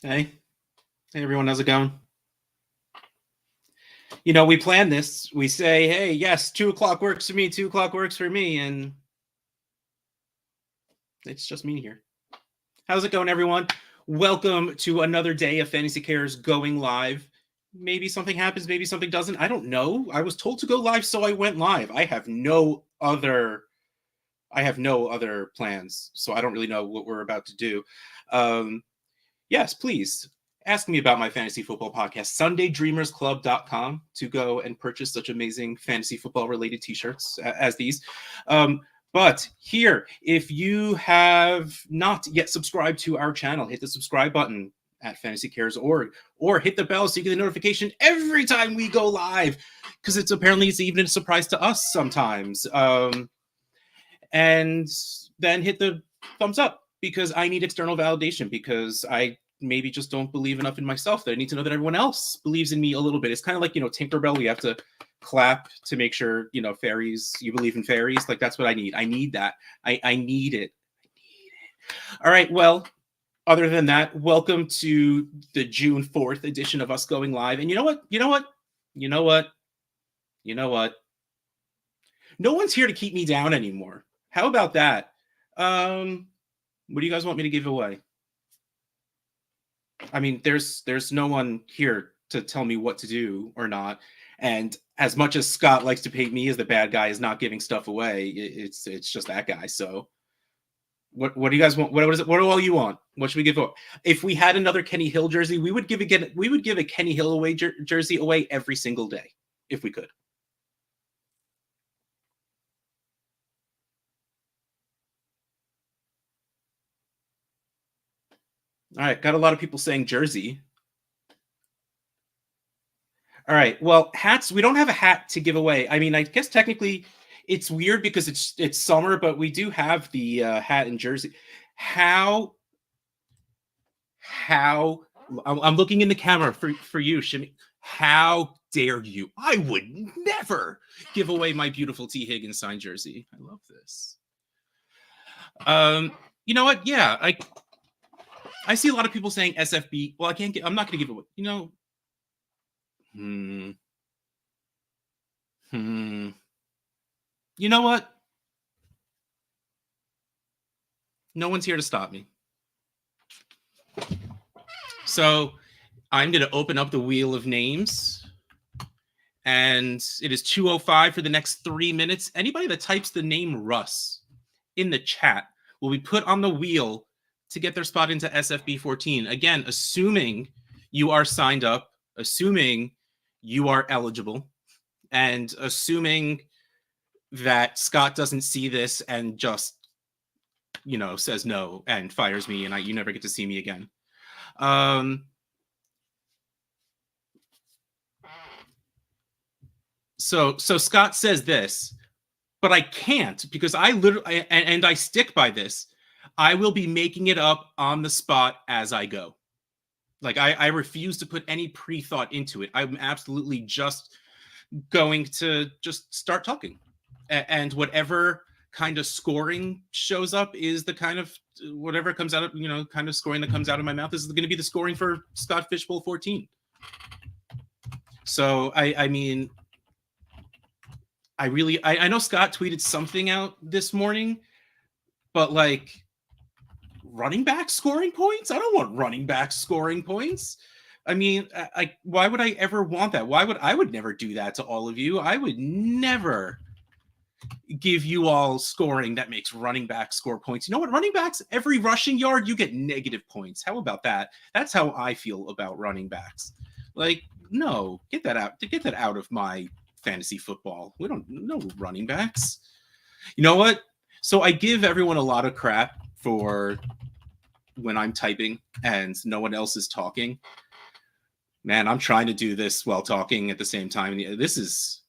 Hey, hey everyone, how's it going? You know, we plan this. We say, hey, yes, 2 o'clock works for me, 2 o'clock works for me, and it's just me here. How's it going, everyone? Welcome to another day of Fantasy Cares going live. Maybe something happens, maybe something doesn't. I don't know. I was told to go live, so I went live. I have no other plans, so I don't really know what we're about to do. Yes, please ask me about my fantasy football podcast, sundaydreamersclub.com, to go and purchase such amazing fantasy football related t-shirts as these. But here, if you have not yet subscribed to our channel, hit the subscribe button at fantasycares.org or hit the bell so you get a notification every time we go live, because it's even a surprise to us sometimes. And then hit the thumbs up, because I need external validation, because I maybe just don't believe enough in myself that I need to know that everyone else believes in me a little bit. It's kind of like, Tinkerbell, you have to clap to make sure, fairies, you believe in fairies. Like, that's what I need. I need that. I need it. All right, well, other than that, welcome to the June 4th edition of us going live. And you know what? No one's here to keep me down anymore. How about that? What do you guys want me to give away? I mean, there's no one here to tell me what to do or not. And as much as Scott likes to paint me as the bad guy is not giving stuff away, it's just that guy. So what do you guys want? What is it? What do all you want? What should we give away? If we had another Kenny Hill jersey, we would give a Kenny Hill away jersey away every single day if we could. All right, got a lot of people saying jersey. All right, well, hats. We don't have a hat to give away. I mean, I guess technically it's weird because it's summer, but we do have the hat and jersey. How I'm looking in the camera for you, Shimmy. How dare you? I would never give away my beautiful T. Higgins signed jersey. I love this. You know what? Yeah, I see a lot of people saying SFB. Well, I'm not going to give it away. You know what? No one's here to stop me. So I'm going to open up the wheel of names. And it is 2:05 for the next 3 minutes. Anybody that types the name Russ in the chat will be put on the wheel to get their spot into SFB 14. Again, assuming you are signed up, assuming you are eligible, and assuming that Scott doesn't see this and just, says no and fires me and you never get to see me again. So Scott says this, but I can't, because I literally, and I stick by this, I will be making it up on the spot as I go. Like, I refuse to put any pre-thought into it. I'm absolutely just going to just start talking. And whatever kind of scoring shows up is the kind of, whatever comes out of, kind of scoring that comes out of my mouth is going to be the scoring for Scott Fishbowl 14. So, I mean, I know Scott tweeted something out this morning, but like, running back scoring points? I don't want running back scoring points. I mean, why would I ever want that? I would never do that to all of you. I would never give you all scoring that makes running back score points. You know what? Running backs, every rushing yard, you get negative points. How about that? That's how I feel about running backs. Like, no, get that out of my fantasy football. We don't know running backs. You know what? So I give everyone a lot of crap for when I'm typing and no one else is talking. Man, I'm trying to do this while talking at the same time. This is...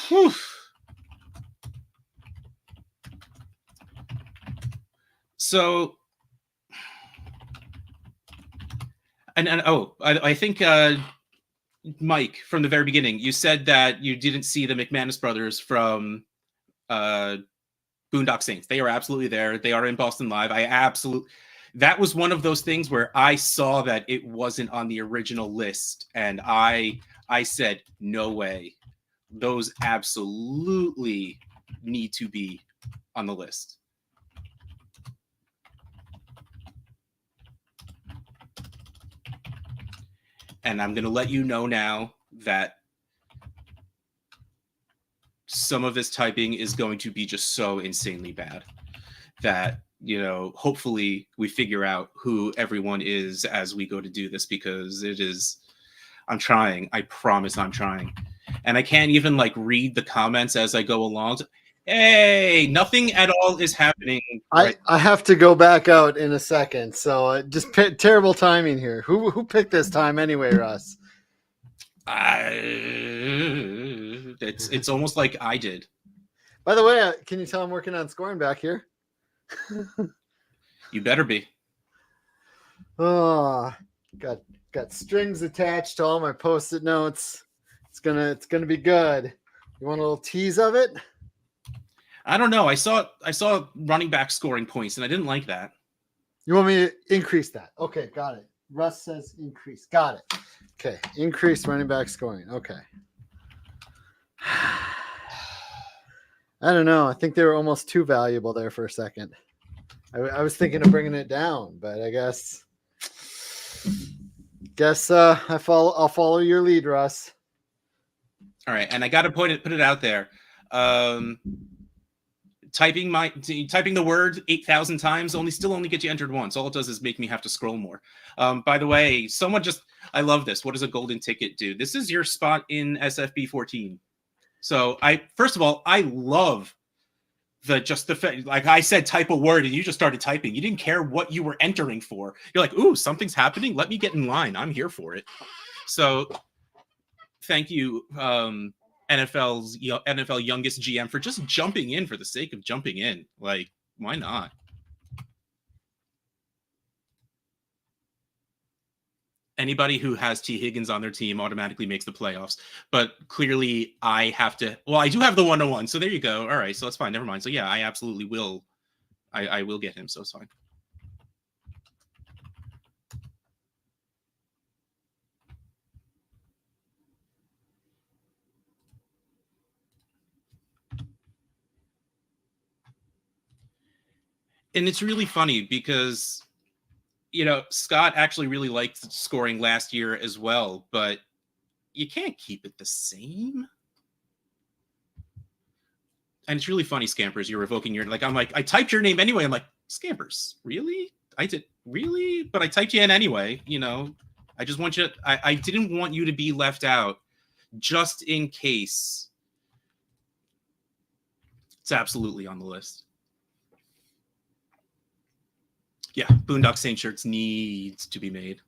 Whew. So, I think Mike, from the very beginning, you said that you didn't see the McManus brothers from Boondock Saints. They are absolutely there. They are in Boston Live. that was one of those things where I saw that it wasn't on the original list, and I said, no way. Those absolutely need to be on the list. And I'm going to let you know now that some of this typing is going to be just so insanely bad that, you know, hopefully we figure out who everyone is as we go to do this, because it is, I'm trying. I promise I'm trying. And I can't even like read the comments as I go along. Hey, nothing at all is happening. Right. I have to go back out in a second. So just terrible timing here. Who picked this time anyway, Russ? It's almost like I did. By the way, can you tell I'm working on scoring back here? You better be. Oh, got strings attached to all my Post-it notes. It's gonna be good. You want a little tease of it? I don't know. I saw running back scoring points, and I didn't like that. You want me to increase that? Okay, got it. Russ says increase. Got it. Okay, increase running back scoring. Okay. I don't know. I think they were almost too valuable there for a second. I was thinking of bringing it down, but I guess I'll follow your lead, Russ. All right, and I got to put it out there. Typing the word 8,000 times only gets you entered once. All it does is make me have to scroll more. By the way, I love this. What does a golden ticket do? This is your spot in SFB 14. So first of all, I love like I said, type a word and you just started typing. You didn't care what you were entering for. You're like, ooh, something's happening. Let me get in line. I'm here for it. So thank you, NFL youngest GM, for just jumping in for the sake of jumping in. Like, why not? Anybody who has T. Higgins on their team automatically makes the playoffs. But clearly I have to... Well, I do have the 101, so there you go. All right, so that's fine. Never mind. So yeah, I absolutely will. I will get him, so it's fine. And it's really funny because... You know, Scott actually really liked scoring last year as well, but you can't keep it the same. And it's really funny, Scampers, you're revoking your... Like, I'm like, I typed your name anyway. I'm like, Scampers, really? I did, really? But I typed you in anyway, you know. I just want you... I didn't want you to be left out just in case. It's absolutely on the list. Yeah, Boondock Saints shirts needs to be made.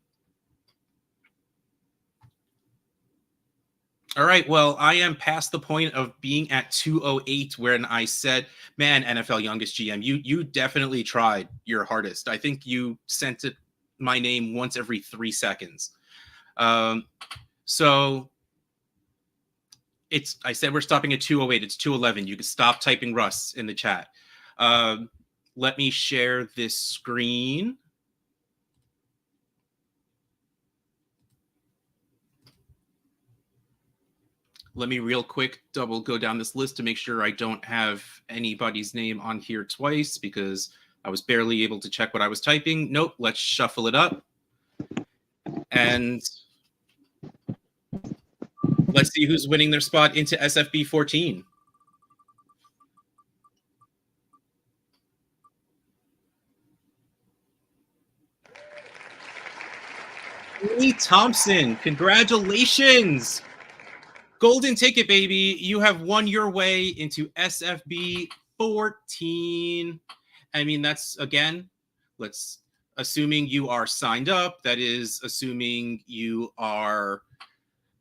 All right, well, I am past the point of being at 208 when I said, man, NFL youngest GM, you definitely tried your hardest. I think you sent my name once every 3 seconds. So I said we're stopping at 208. It's 211. You can stop typing Russ in the chat. Let me share this screen. Let me real quick double go down this list to make sure I don't have anybody's name on here twice, because I was barely able to check what I was typing. Nope, let's shuffle it up. And let's see who's winning their spot into SFB 14. Lee Thompson, congratulations. Golden ticket, baby. You have won your way into SFB 14. I mean, that's, again, assuming you are signed up. That is assuming you are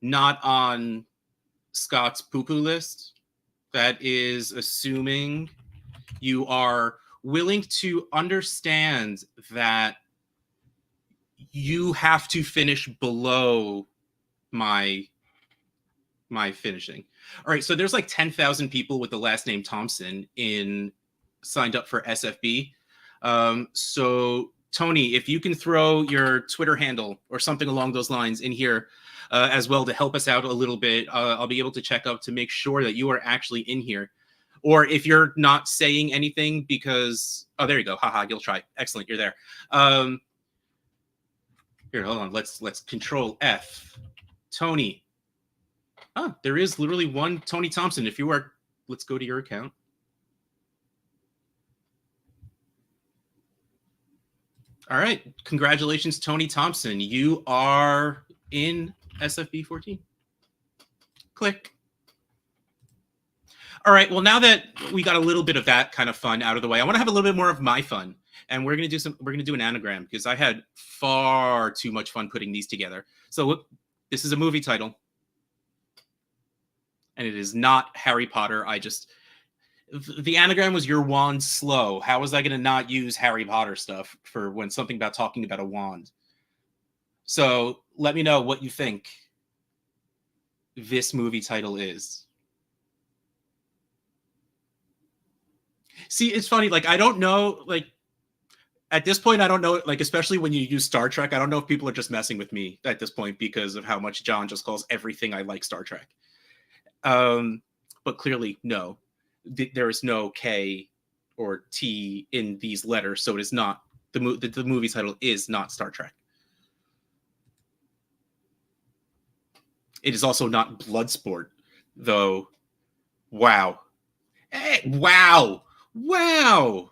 not on Scott's poo-poo list. That is assuming you are willing to understand that you have to finish below my finishing. All right, so there's like 10,000 people with the last name Thompson signed up for SFB. So Tony, if you can throw your Twitter handle or something along those lines in here as well to help us out a little bit, I'll be able to check up to make sure that you are actually in here. Or if you're not saying anything because, oh, there you go. Haha, you'll try. Excellent, you're there. Here, hold on. Let's Control F. Tony. Oh, there is literally one Tony Thompson. If you are, let's go to your account. All right. Congratulations, Tony Thompson. You are in SFB 14. Click. All right. Well, now that we got a little bit of that kind of fun out of the way, I want to have a little bit more of my fun. And we're going to do an anagram because I had far too much fun putting these together. So look, this is a movie title. And it is not Harry Potter. The anagram was your wand slow. How was I going to not use Harry Potter stuff for when something about talking about a wand? So let me know what you think this movie title is. See, it's funny. Like, I don't know, like, at this point, I don't know, like, especially when you use Star Trek, I don't know if people are just messing with me at this point because of how much John just calls everything I like Star Trek. But clearly, no. There is no K or T in these letters, so it is not, the movie title is not Star Trek. It is also not Bloodsport, though. Wow. Hey, wow. Wow.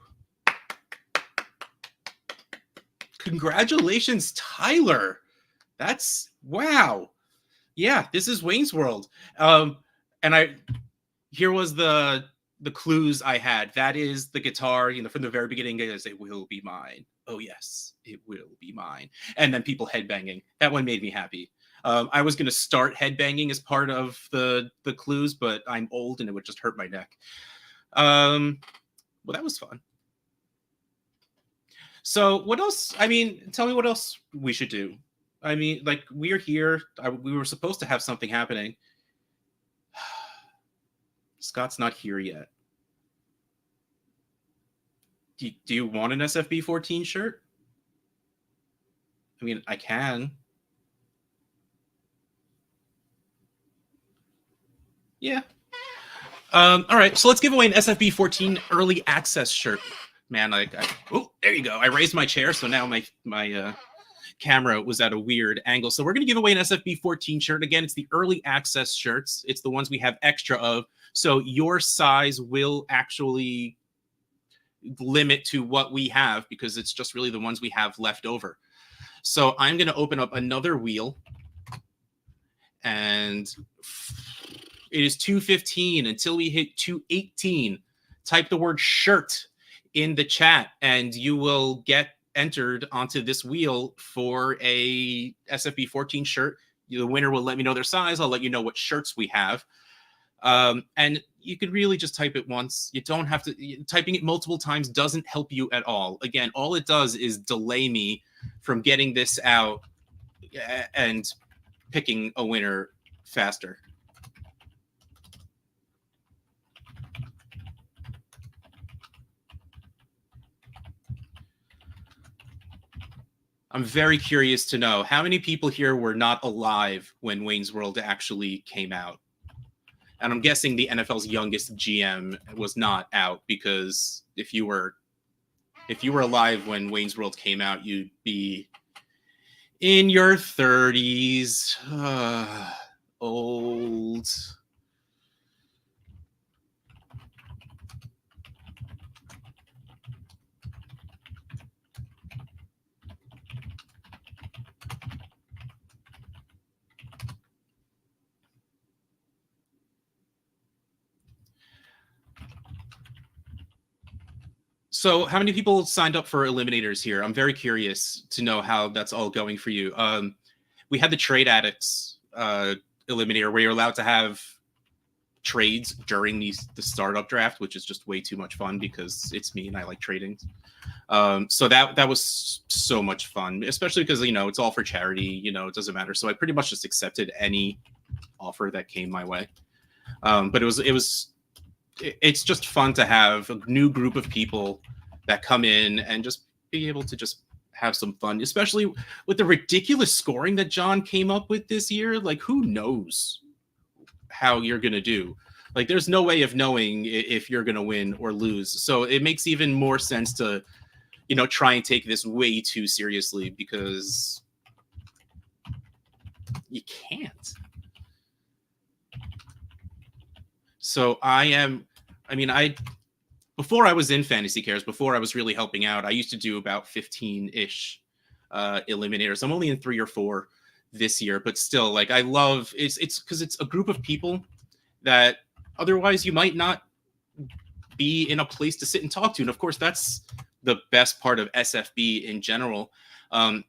Congratulations, Tyler. That's wow. Yeah, this is Wayne's World. And here was the clues I had. That is the guitar, from the very beginning. It will be mine. Oh yes, it will be mine. And then people headbanging. That one made me happy. I was going to start headbanging as part of the clues, but I'm old and it would just hurt my neck. Well, that was fun. So what else? I mean, tell me what else we should do. I mean, like, we're here. We were supposed to have something happening. Scott's not here yet. Do you want an SFB 14 shirt? I mean, I can. Yeah. All right, so let's give away an SFB 14 early access shirt. Man, oh, there you go. I raised my chair, so now my camera was at a weird angle. So we're going to give away an SFB 14 shirt. Again, it's the early access shirts. It's the ones we have extra of. So your size will actually limit to what we have because it's just really the ones we have left over. So I'm going to open up another wheel. And it is 2:15 until we hit 2:18. Type the word shirt in the chat and you will get entered onto this wheel for a SFB 14 shirt. The winner will let me know their size. I'll let you know what shirts we have. And you could really just type it once. You don't have to. Typing it multiple times doesn't help you at all. Again, all it does is delay me from getting this out and picking a winner faster. I'm very curious to know how many people here were not alive when Wayne's World actually came out. And I'm guessing the NFL's youngest GM was not out because if you were alive when Wayne's World came out, you'd be in your 30s. Old. So how many people signed up for Eliminators here? I'm very curious to know how that's all going for you. We had the Trade Addicts Eliminator where you're allowed to have trades during the startup draft, which is just way too much fun because it's me and I like trading. So that was so much fun, especially because, it's all for charity, it doesn't matter. So I pretty much just accepted any offer that came my way. But it's just fun to have a new group of people that come in and just be able to just have some fun, especially with the ridiculous scoring that John came up with this year. Like, who knows how you're going to do? Like, there's no way of knowing if you're going to win or lose. So it makes even more sense to, try and take this way too seriously, because you can't. So before I was in Fantasy Cares, before I was really helping out, I used to do about 15-ish eliminators. I'm only in 3 or 4 this year, but still, like, I love it's because it's a group of people that otherwise you might not be in a place to sit and talk to. And of course, that's the best part of SFB in general.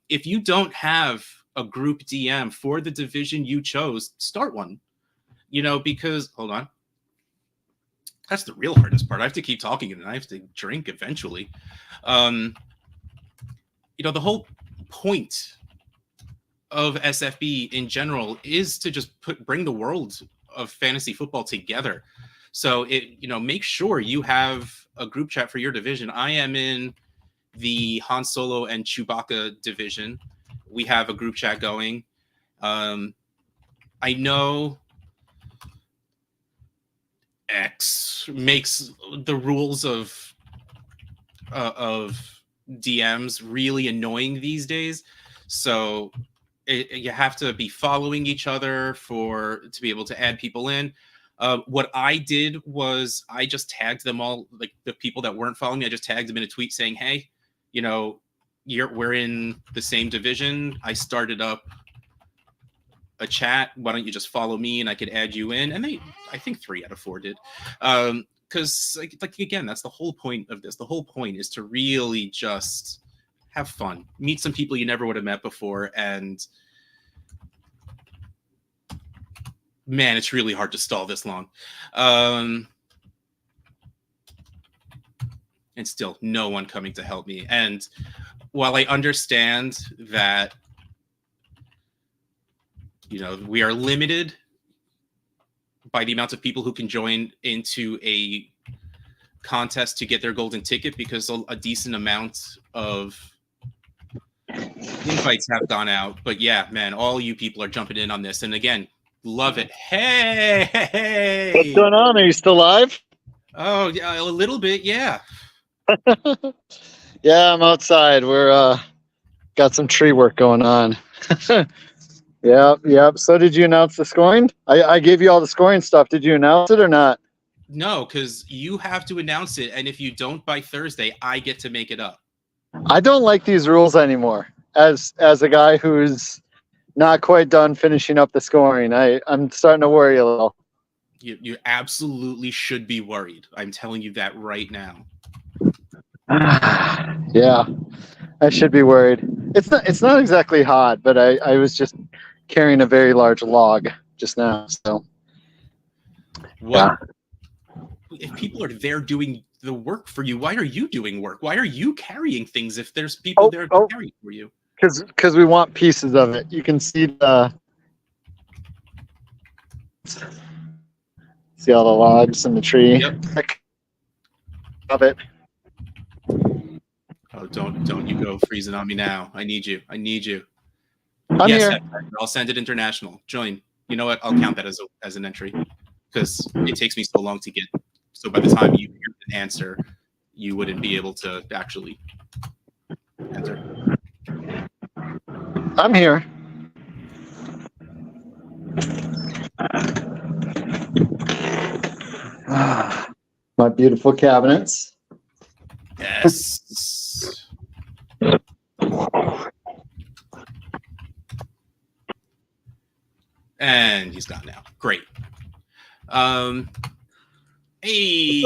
If you don't have a group DM for the division you chose, start one. Because hold on. That's the real hardest part. I have to keep talking and I have to drink eventually. The whole point of SFB in general is to just bring the world of fantasy football together. So make sure you have a group chat for your division. I am in the Han Solo and Chewbacca division. We have a group chat going. I know X makes the rules of DMs really annoying these days. So you have to be following each other to be able to add people in. What I did was I just tagged them all, like the people that weren't following me. I just tagged them in a tweet saying, "Hey, we're in the same division. I started up a chat. Why don't you just follow me and I could add you in?" And I think 3 out of 4 did. Because like again, that's the whole point of this. The whole point is to really just have fun, meet some people you never would have met before, and man, it's really hard to stall this long. And still no one coming to help me. And while I understand that we are limited by the amount of people who can join into a contest to get their golden ticket, because a decent amount of invites have gone out. But yeah, man, all you people are jumping in on this. And again, love it. Hey! What's going on? Are you still live? Oh, yeah, a little bit, yeah. Yeah, I'm outside. We're got some tree work going on. Yep. So did you announce the scoring? I gave you all the scoring stuff. Did you announce it or not? No, because you have to announce it, and if you don't by Thursday, I get to make it up. I don't like these rules anymore. As a guy who's not quite done finishing up the scoring, I'm starting to worry a little. You absolutely should be worried. I'm telling you that right now. Yeah, I should be worried. It's not exactly hot, but I was just carrying a very large log just now. So what? If people are there doing the work for you, why are you doing work? Why are you carrying things if there's people there to carry for you? Because we want pieces of it. You can see all the logs in the tree. Yep. Love it. Oh, don't you go freezing on me now. I need you. I'm yes, here. I'll send it international. Join. You know what? I'll count that as an entry, because it takes me so long to get. So by the time you hear an answer, you wouldn't be able to actually enter. I'm here. My beautiful cabinets. Yes. And he's gone now. Great. Hey.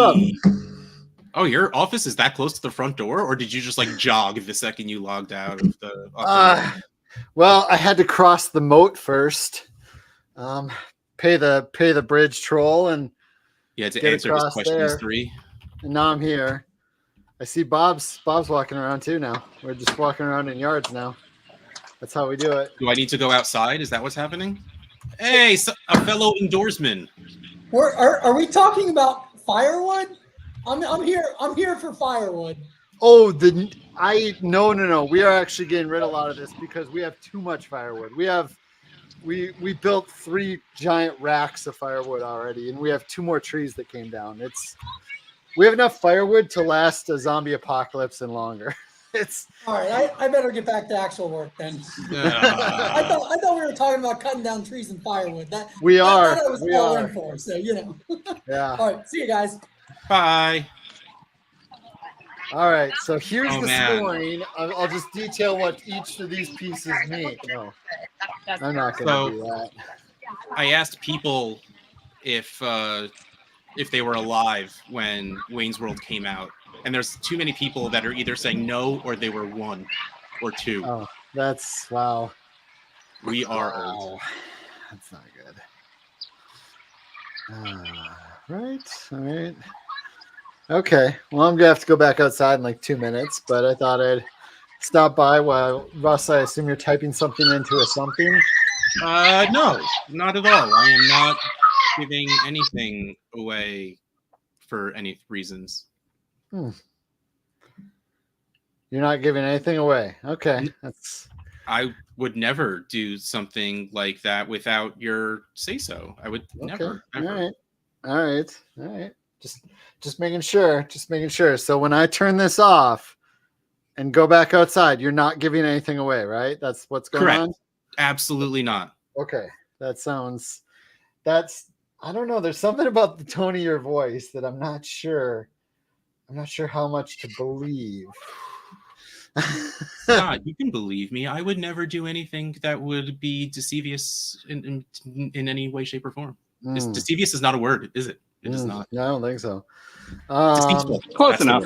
Oh, your office is that close to the front door, or did you just like jog the second you logged out of the? Well, I had to cross the moat first. Pay the bridge troll, and you had to answer his questions there. 3. And now I'm here. I see Bob's walking around too now. We're just walking around in yards now. That's how we do it. Do I need to go outside? Is that what's happening? Hey, a fellow indoorsman. Are we talking about firewood? I'm here for firewood. Oh, No. We are actually getting rid of a lot of this because we have too much firewood. We built 3 giant racks of firewood already, and we have 2 more trees that came down. We have enough firewood to last a zombie apocalypse and longer. All right, I better get back to actual work then. I thought we were talking about cutting down trees and firewood. That I was all in for. So Yeah. All right, see you guys. Bye. All right, so here's the man. scoring. I'll just detail what each of these pieces mean. No, I'm not going to do that. I asked people if they were alive when Wayne's World came out, and there's too many people that are either saying no or they were 1 or 2. Oh, that's wow. We are old. That's not good. All right. Okay. Well, I'm gonna have to go back outside in like 2 minutes, but I thought I'd stop by while Russ, I assume you're typing something into a something. No, not at all. I am not giving anything away for any reasons. You're not giving anything away. Okay. I would never do something like that without your say so. I would never. All right. Just making sure. So when I turn this off and go back outside, you're not giving anything away, right? That's what's going on? Absolutely not. Okay. I don't know. There's something about the tone of your voice that I'm not sure how much to believe. You can believe me. I would never do anything that would be deceivious in any way, shape, or form. Deceivious is not a word, is it? It is not. No, I don't think so. Close enough.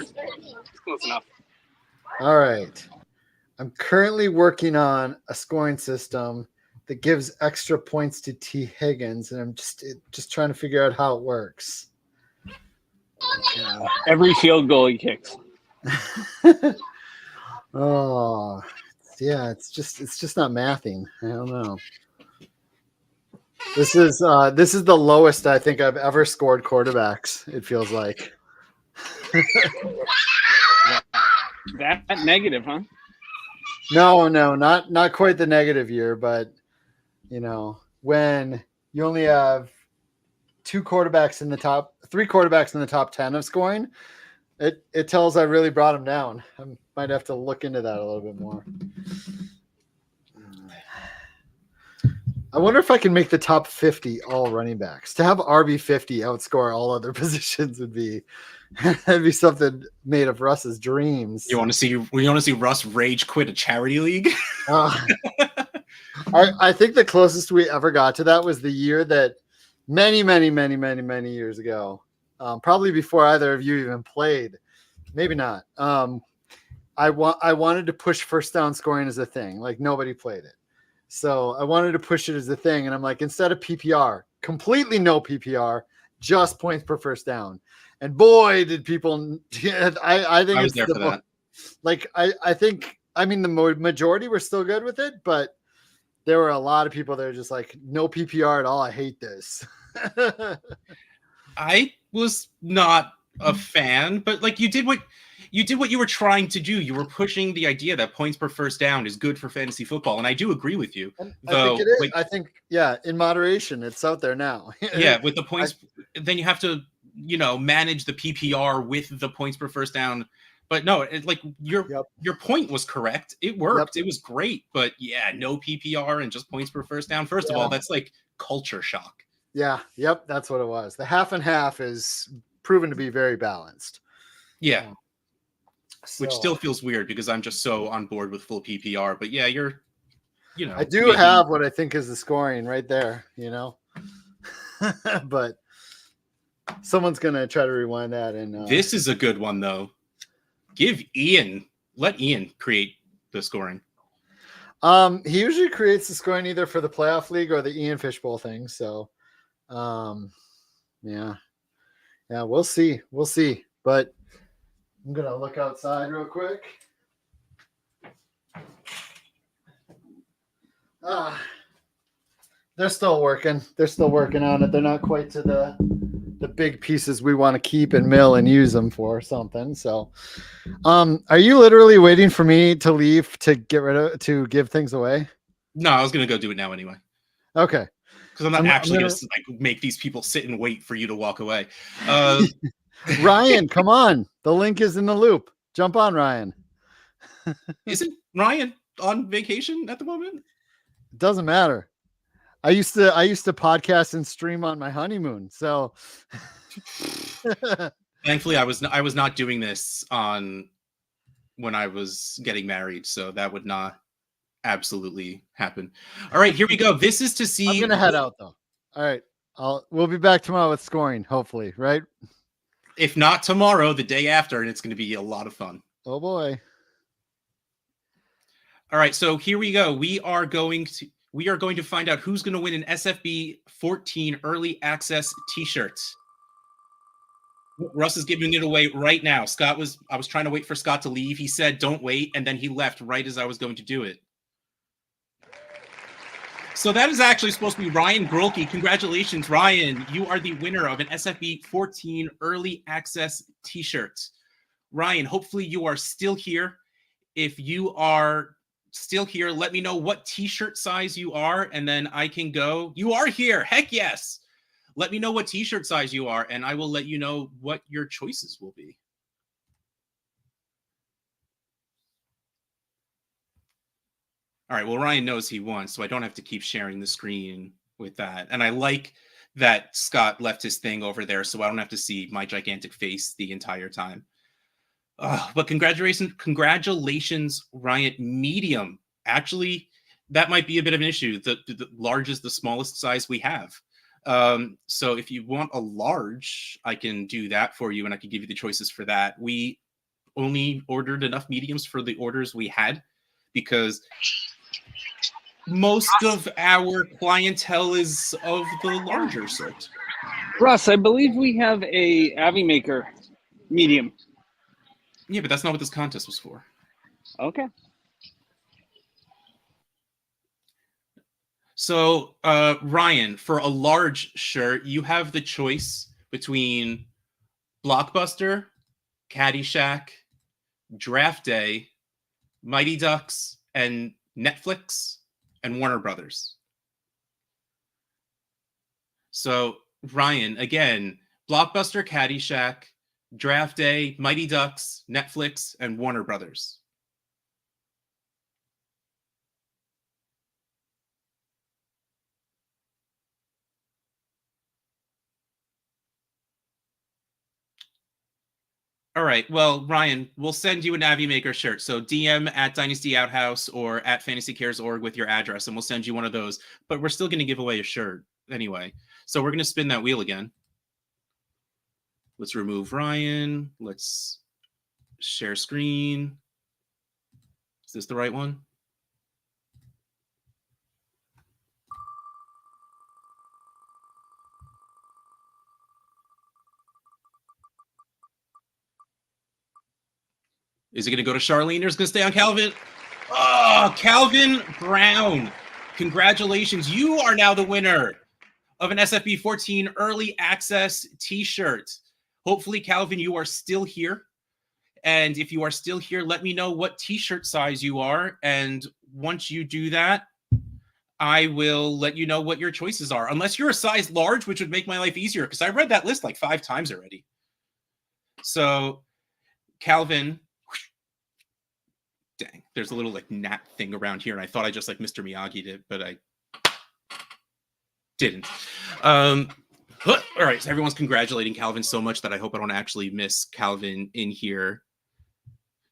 All right. I'm currently working on a scoring system that gives extra points to T. Higgins, and I'm just trying to figure out how it works. Every field goal he kicks. Oh, yeah. It's just not mathing. I don't know. This is the lowest I think I've ever scored quarterbacks. It feels like. That negative, huh? No, not quite the negative year, but when you only have 3 quarterbacks in the top 10 of scoring, it tells I really brought him down. I might have to look into that a little bit more. I wonder if I can make the top 50 all running backs. To have RB50 outscore all other positions would be that'd be something made of Russ's dreams. You want to see Russ rage quit a charity league? I think the closest we ever got to that was the year that many years ago, probably before either of you even played. Maybe not. I wanted to push first down scoring as a thing. Like nobody played it. So I wanted to push it as a thing. And I'm like, instead of PPR, completely no PPR, just points per first down. And boy, did people, I think I was there for that. Like, I think, the majority were still good with it, but there were a lot of people that are just like, no PPR at all. I hate this. I was not a fan, but like you did what you were trying to do. You were pushing the idea that points per first down is good for fantasy football, and I do agree with you. I think it is. I think, in moderation, it's out there now. Yeah, with the points, then you have to, manage the PPR with the points per first down. But no, your point was correct. It worked. It was great. But yeah, no PPR and just points per first down. First of all, that's like culture shock. Yeah. Yep. That's what it was. The half and half is proven to be very balanced. Yeah. Which still feels weird because I'm just so on board with full PPR. But yeah, I do have what I think is the scoring right there, but someone's going to try to rewind that. And this is a good one though. Let Ian create the scoring. He usually creates the scoring either for the playoff league or the Ian Fishbowl thing. So, yeah, we'll see. But I'm going to look outside real quick. They're still working. They're still working on it. They're not quite to the big pieces we want to keep and mill and use them for something. So, are you literally waiting for me to leave to give things away? No, I was gonna go do it now anyway. Okay. Because I'm not actually gonna like make these people sit and wait for you to walk away. Ryan, come on. The link is in the loop. Jump on, Ryan. Isn't Ryan on vacation at the moment? It doesn't matter. I used to podcast and stream on my honeymoon. So thankfully I was not doing this on when I was getting married, so that would not absolutely happen. All right, here we go. This is to see. I'm gonna head out though. All right. We'll be back tomorrow with scoring, hopefully, right? If not tomorrow, the day after, and it's gonna be a lot of fun. Oh boy. All right, so here we go. We are going to find out who's going to win an SFB 14 early access t-shirt. Russ is giving it away right now. I was trying to wait for Scott to leave. He said, "Don't wait," and then he left right as I was going to do it. So that is actually supposed to be Ryan Grolke. Congratulations, Ryan. You are the winner of an SFB 14 early access t-shirt. Ryan, hopefully you are still here. If you are still here, let me know what t-shirt size you are, and then I can go. You are here. Heck yes. Let me know what t-shirt size you are, and I will let you know what your choices will be. All right, well, Ryan knows he won, so I don't have to keep sharing the screen with that. And I like that Scott left his thing over there, so I don't have to see my gigantic face the entire time. But congratulations, Ryan. Medium. Actually, that might be a bit of an issue. The large is the smallest size we have. So if you want a large, I can do that for you, and I can give you the choices for that. We only ordered enough mediums for the orders we had because most of our clientele is of the larger sort. Russ, I believe we have a Avi Maker medium. Yeah, but that's not what this contest was for. Okay. So, Ryan, for a large shirt, you have the choice between Blockbuster, Caddyshack, Draft Day, Mighty Ducks, and Netflix, and Warner Brothers. So, Ryan, again, Blockbuster, Caddyshack, Draft Day, Mighty Ducks, Netflix, and Warner Brothers. All right. Well, Ryan, we'll send you an Avi Maker shirt. So DM at Dynasty Outhouse or at FantasyCares.org with your address, and we'll send you one of those. But we're still going to give away a shirt anyway. So we're going to spin that wheel again. Let's remove Ryan. Let's share screen. Is this the right one? Is it going to go to Charlene or is it going to stay on Calvin? Oh, Calvin Brown. Congratulations. You are now the winner of an SFB 14 early access t-shirt. Hopefully, Calvin, you are still here. And if you are still here, let me know what t-shirt size you are. And once you do that, I will let you know what your choices are. Unless you're a size large, which would make my life easier, because I read that list like 5 times already. So, Calvin, dang, there's a little like gnat thing around here, and I thought I just like Mr. Miyagi'd it, but I didn't. All right, so everyone's congratulating Calvin so much that I hope I don't actually miss Calvin in here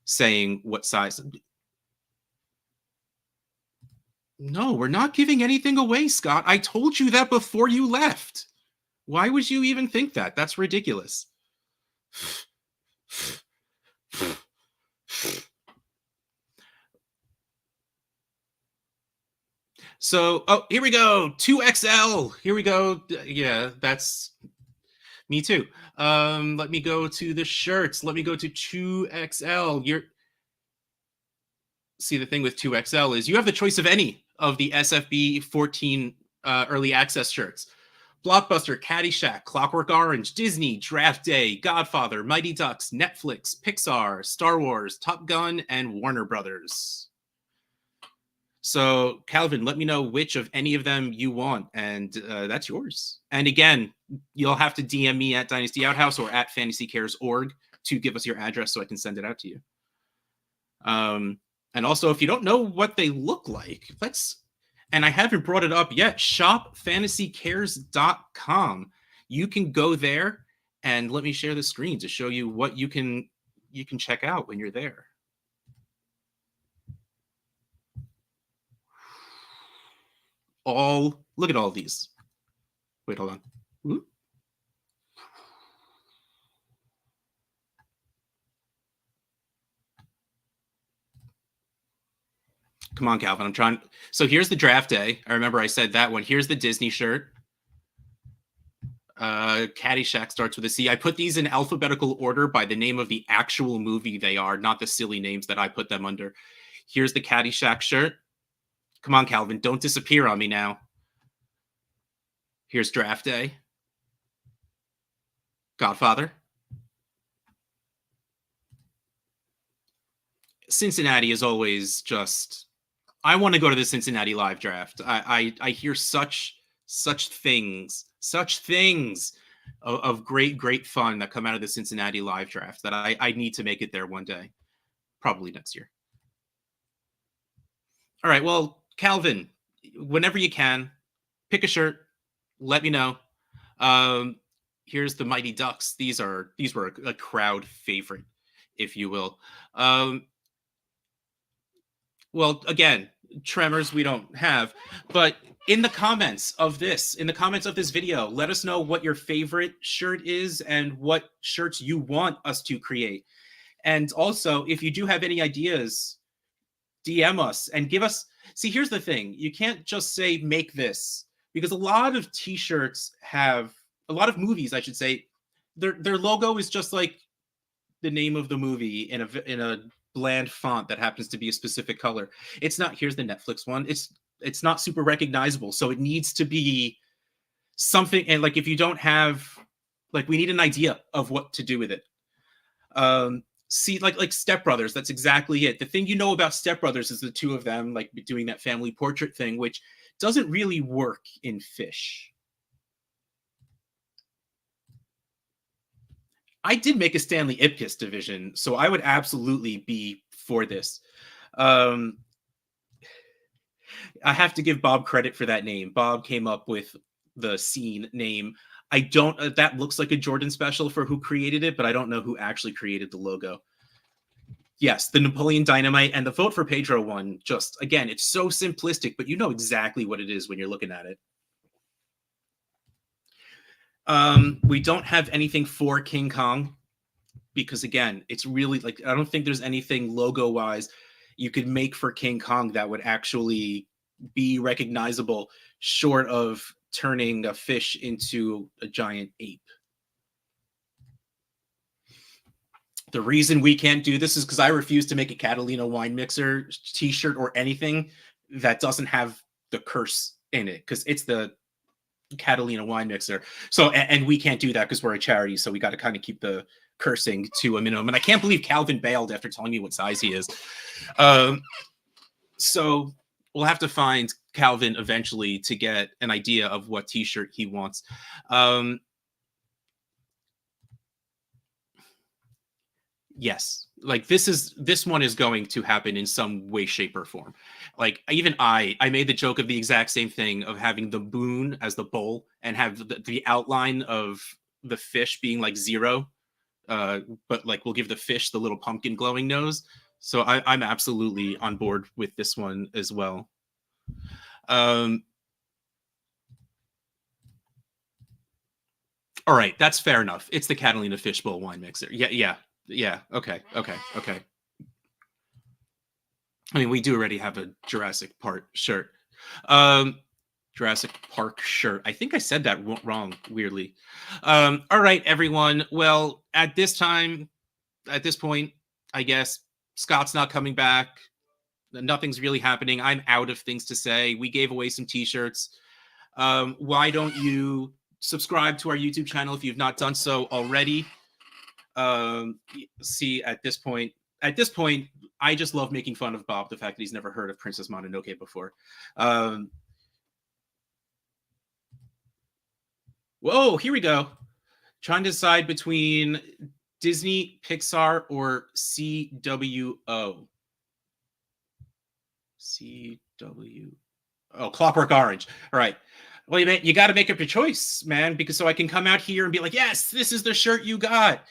saying what size. No, we're not giving anything away, Scott. I told you that before you left. Why would you even think that? That's ridiculous. So, oh, here we go. 2XL. Here we go. Yeah, that's me too. Let me go to the shirts. Let me go to 2XL. See, the thing with 2XL is you have the choice of any of the SFB 14 early access shirts. Blockbuster, Caddyshack, Clockwork Orange, Disney, Draft Day, Godfather, Mighty Ducks, Netflix, Pixar, Star Wars, Top Gun, and Warner Brothers. So, Calvin, let me know which of any of them you want, and that's yours. And again, you'll have to DM me at Dynasty Outhouse or at fantasycares.org to give us your address so I can send it out to you. And also, if you don't know what they look like, and I haven't brought it up yet, shopfantasycares.com. You can go there, and let me share the screen to show you what you can check out when you're there. Look at all of these. Wait, hold on. Ooh. Come on, Calvin. I'm trying. So here's the Draft Day. I remember I said that one. Here's the Disney shirt. Caddyshack starts with a C. I put these in alphabetical order by the name of the actual movie they are, not the silly names that I put them under. Here's the Caddyshack shirt. Come on, Calvin. Don't disappear on me now. Here's Draft Day. Godfather. Cincinnati is always just... I want to go to the Cincinnati live draft. I hear such things of great fun that come out of the Cincinnati live draft that I need to make it there one day, probably next year. All right, well, Calvin, whenever you can, pick a shirt, let me know. Here's the Mighty Ducks. These were a crowd favorite, if you will. Well, again, Tremors we don't have, but in the comments of this video, let us know what your favorite shirt is and what shirts you want us to create. And also, if you do have any ideas, DM us and give us... See, here's the thing. You can't just say, make this, because a lot of t-shirts have... A lot of movies, I should say, their logo is just like the name of the movie in a bland font that happens to be a specific color. It's not... Here's the Netflix one. It's not super recognizable, so it needs to be something. And like, if you don't have... Like, we need an idea of what to do with it. See, like Step Brothers, that's exactly it. The thing you know about Step Brothers is the two of them like doing that family portrait thing, which doesn't really work in Fish. I did make a Stanley Ipkiss division, so I would absolutely be for this. I have to give Bob credit for that name. Bob came up with the scene name. I don't... that looks like a Jordan special for who created it, but I don't know who actually created the logo. Yes, the Napoleon Dynamite and the Vote for Pedro one, just, again, it's so simplistic, but you know exactly what it is when you're looking at it. We don't have anything for King Kong because, again, it's really like, I don't think there's anything logo-wise you could make for King Kong that would actually be recognizable short of turning a fish into a giant ape. The reason we can't do this is because I refuse to make a Catalina Wine Mixer t-shirt or anything that doesn't have the curse in it, because it's the Catalina Wine Mixer. So, and we can't do that because we're a charity, so we got to kind of keep the cursing to a minimum. And I can't believe Calvin bailed after telling me what size he is. So we'll have to find Calvin eventually to get an idea of what t-shirt he wants. Yes, like this one is going to happen in some way, shape, or form. Like, even I made the joke of the exact same thing of having the moon as the bowl and have the outline of the fish being like zero, but like we'll give the fish the little pumpkin glowing nose. So I'm absolutely on board with this one as well. All right, that's fair enough. It's the Catalina Fishbowl Wine Mixer. Yeah. Okay. I mean, we do already have a Jurassic Park shirt. Jurassic Park shirt. I think I said that wrong, weirdly. All right, everyone. Well, at this point, I guess Scott's not coming back. Nothing's really happening. I'm out of things to say. We gave away some t-shirts. Why don't you subscribe to our YouTube channel if you've not done so already. See, at this point, I just love making fun of Bob, the fact that he's never heard of Princess Mononoke before. Whoa, here we go. Trying to decide between Disney, Pixar, or CWO. Oh, Clockwork Orange. All right. Well, you got to make up your choice, man, because so I can come out here and be like, yes, this is the shirt you got.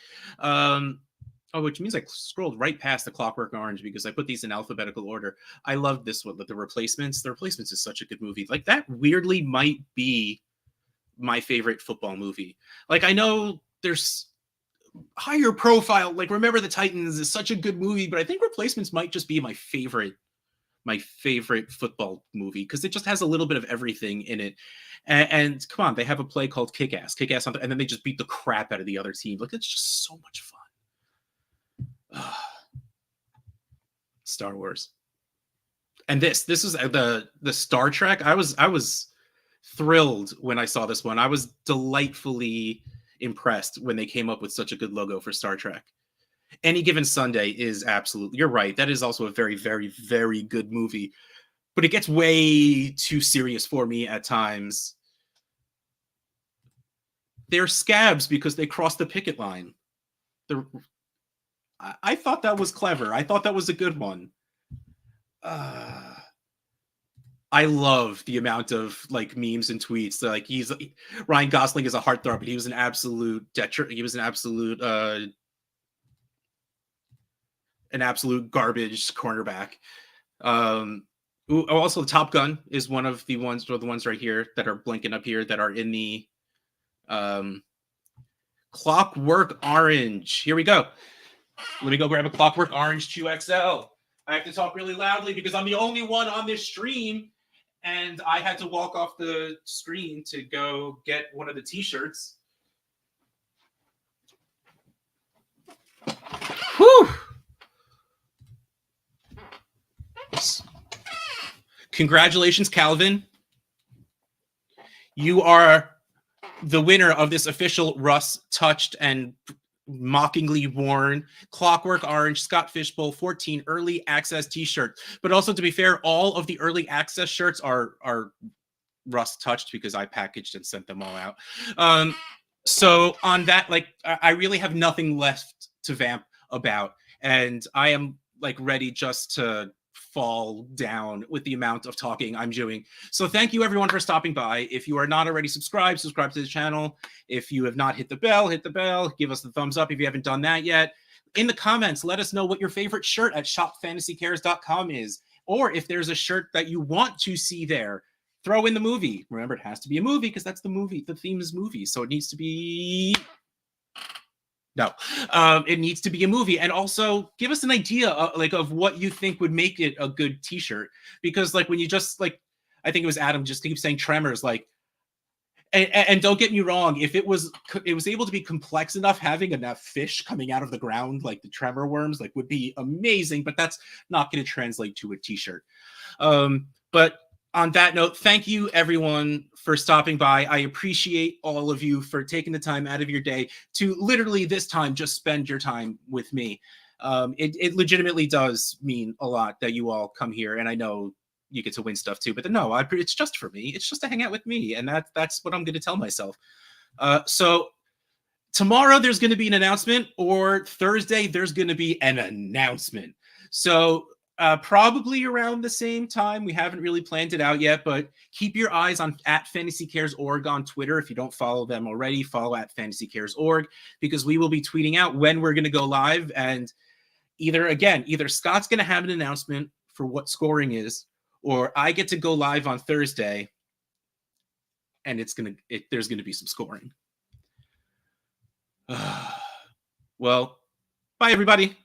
Which means I scrolled right past the Clockwork Orange because I put these in alphabetical order. I love this one, but The Replacements. The Replacements is such a good movie. Like, that weirdly might be my favorite football movie. Like, I know there's higher profile, like Remember the Titans is such a good movie, but I think Replacements might just be my favorite football movie because it just has a little bit of everything in it. And come on, they have a play called Kick-Ass, and then they just beat the crap out of the other team. Like, it's just so much fun. Star Wars. And this is the Star Trek. I was thrilled when I saw this one. I was delightfully impressed when they came up with such a good logo for Star Trek. Any Given Sunday is absolutely, you're right, that is also a very, very, very good movie, but it gets way too serious for me at times. They're scabs because they crossed the picket line. I thought that was clever. I thought that was a good one. I love the amount of like memes and tweets. Like Ryan Gosling is a heartthrob, but he was an absolute He was an absolute garbage cornerback. Also, Top Gun is one of the ones, or the ones right here that are blinking up here that are in the Clockwork Orange. Here we go. Let me go grab a Clockwork Orange 2XL. I have to talk really loudly because I'm the only one on this stream, and I had to walk off the screen to go get one of the t-shirts. Whew! Congratulations, Calvin. You are the winner of this official Russ touched and mockingly worn Clockwork Orange Scott Fishbowl 14 early access t-shirt. But also, to be fair, all of the early access shirts are Russ touched because I packaged and sent them all out. So on that, like, I really have nothing left to vamp about, and I am like ready just to fall down with the amount of talking I'm doing. So thank you everyone for stopping by. If you are not already subscribed, subscribe to the channel. If you have not hit the bell, give us the thumbs up if you haven't done that yet. In the comments, let us know what your favorite shirt at shopfantasycares.com is, or if there's a shirt that you want to see there, throw in the movie. Remember, it has to be a movie because that's the movie. The theme is movies, so it needs to be... No, it needs to be a movie. And also give us an idea of what you think would make it a good t-shirt. Because like when you just like, I think it was Adam just keeps saying Tremors, like, and don't get me wrong, if it was able to be complex enough, having enough fish coming out of the ground, like the Tremor worms, like would be amazing, but that's not going to translate to a t-shirt. But on that note, thank you everyone for stopping by. I appreciate all of you for taking the time out of your day to literally this time just spend your time with me. It legitimately does mean a lot that you all come here, and I know you get to win stuff too, but no, it's just for me. It's just to hang out with me, and that's what I'm going to tell myself. So tomorrow there's going to be an announcement, or Thursday there's going to be an announcement. So probably around the same time. We haven't really planned it out yet, but keep your eyes on @FantasyCaresOrg on Twitter. If you don't follow them already, follow @FantasyCaresOrg, because we will be tweeting out when we're going to go live. And either Scott's going to have an announcement for what scoring is, or I get to go live on Thursday and there's going to be some scoring. Well, bye everybody.